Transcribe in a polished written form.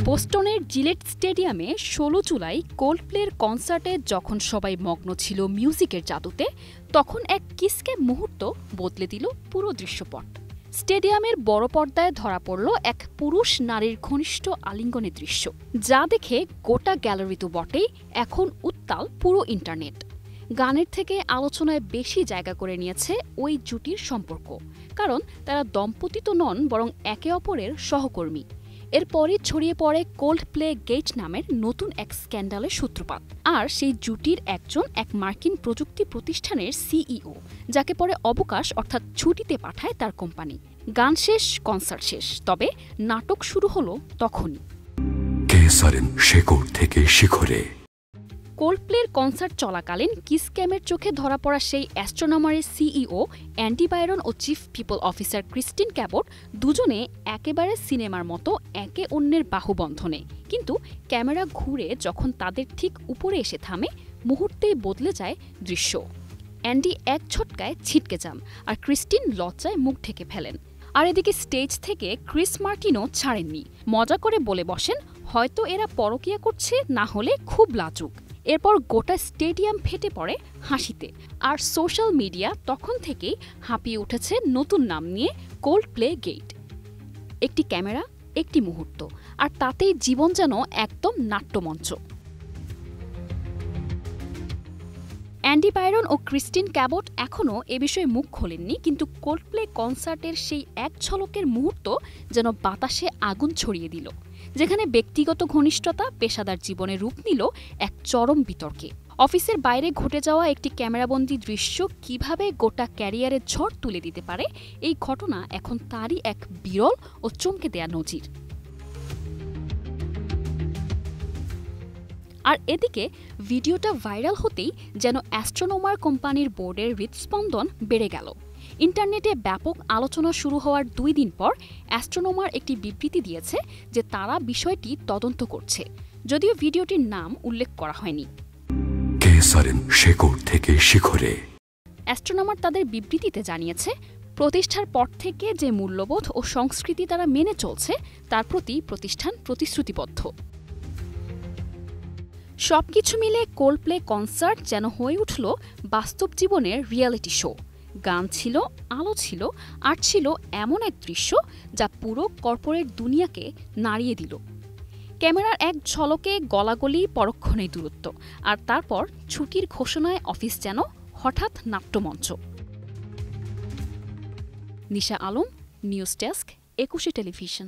বোস্টনের JELET স্টেডিয়ামে ১৬ জুলাই কোল্ডপ্লের কনসার্টে যখন সবাই মগ্ন ছিল মিউজিকের জাদুতে, তখন এক কিসকে মুহূর্ত বদলে দিল পুরো দৃশ্যপট। স্টেডিয়ামের বড় পর্দায় ধরা পড়ল এক পুরুষ নারীর ঘনিষ্ঠ আলিঙ্গনের দৃশ্য, যা দেখে গোটা গ্যালারি তো বটেই, এখন উত্তাল পুরো ইন্টারনেট। গানের থেকে আলোচনায় বেশি জায়গা করে নিয়েছে ওই জুটির সম্পর্ক, কারণ তারা দম্পতি তো নন, বরং একে অপরের সহকর্মী। এরপরই ছড়িয়ে পড়ে কোল্ডপ্লে গেট নামের নতুন এক স্ক্যান্ডালের সূত্রপাত। আর সেই জুটির একজন এক মার্কিন প্রযুক্তি প্রতিষ্ঠানের সিইও, যাকে পরে অবকাশ অর্থাৎ ছুটিতে পাঠায় তার কোম্পানি। গান শেষ, কনসার্ট শেষ, তবে নাটক শুরু হলো তখনই। কোল্ডপ্লের কনসার্ট চলাকালীন কিস ক্যামের চোখে ধরা পড়া সেই অ্যাস্ট্রোনমারের সিইও অ্যান্ডি বাইরন ও chief people officer Christine Cabot দুজনে একেবারে সিনেমার মতো একে অন্যের বাহুবন্ধনে। কিন্তু ক্যামেরা ঘুরে যখন তাদের ঠিক উপরে এসে থামে, মুহূর্তেই বদলে যায় দৃশ্য। অ্যান্ডি এক ঝটকায় ছিটকে যান, আর ক্রিস্টিন লজ্জায় মুখ ঢেকে ফেলেন। আর এদিকে স্টেজ থেকে ক্রিস মার্টিনও ছাড়েননি, মজা করে বলে বসেন, হয়তো এরা পরকীয়া করছে, না হলে খুব লাজুক। এরপর গোটা স্টেডিয়াম ফেটে পড়ে হাসিতে, আর সোশ্যাল মিডিয়া তখন থেকেই হাঁপিয়ে উঠেছে নতুন নাম নিয়ে, কোল্ডপ্লে গেট। একটি ক্যামেরা, একটি মুহূর্ত, আর তাতেই জীবন যেন একদম নাট্যমঞ্চ। অ্যান্ডি বাইরন ও ক্রিস্টিন ক্যাবট এখনও এ বিষয়ে মুখ খোলেননি, কিন্তু কোল্ডপ্লে কনসার্টের সেই এক ঝলকের মুহূর্ত যেন বাতাসে আগুন ছড়িয়ে দিল, যেখানে ব্যক্তিগত ঘনিষ্ঠতা পেশাদার জীবনে রূপ নিল এক চরম বিতর্কে। অফিসের বাইরে ঘটে যাওয়া একটি ক্যামেরাবন্দি দৃশ্য কিভাবে গোটা ক্যারিয়ারের ঝড় তুলে দিতে পারে, এই ঘটনা এখন তারই এক বিরল ও চমকে দেয়া নজির। আর এদিকে ভিডিওটা ভাইরাল হতেই যেন অ্যাস্ট্রোনমার কোম্পানির বোর্ডের হৃদস্পন্দন বেড়ে গেল। ইন্টারনেটে ব্যাপক আলোচনা শুরু হওয়ার ২ দিন পর অ্যাস্ট্রোনমার একটি বিবৃতি দিয়েছে যে তারা বিষয়টি তদন্ত করছে, যদিও ভিডিওটির নাম উল্লেখ করা হয়নি। অ্যাস্ট্রোনমার তাদের বিবৃতিতে জানিয়েছে, প্রতিষ্ঠার পর থেকে যে মূল্যবোধ ও সংস্কৃতি তারা মেনে চলছে, তার প্রতি প্রতিষ্ঠান প্রতিশ্রুতিবদ্ধ। সবকিছু মিলে কোল্ডপ্লে কনসার্ট যেন হয়ে উঠল বাস্তব জীবনের রিয়েলিটি শো। গান ছিল, আলো ছিল, আর ছিল এমন এক দৃশ্য যা পুরো কর্পোরেট দুনিয়াকে নাড়িয়ে দিল। ক্যামেরার এক ঝলকে গলাগলি, পরক্ষণেই দূরত্ব, আর তারপর ছুটির ঘোষণায় অফিস যেন হঠাৎ নাট্যমঞ্চ। নিশা আলম, নিউজ ডেস্ক, ২১ টেলিভিশন।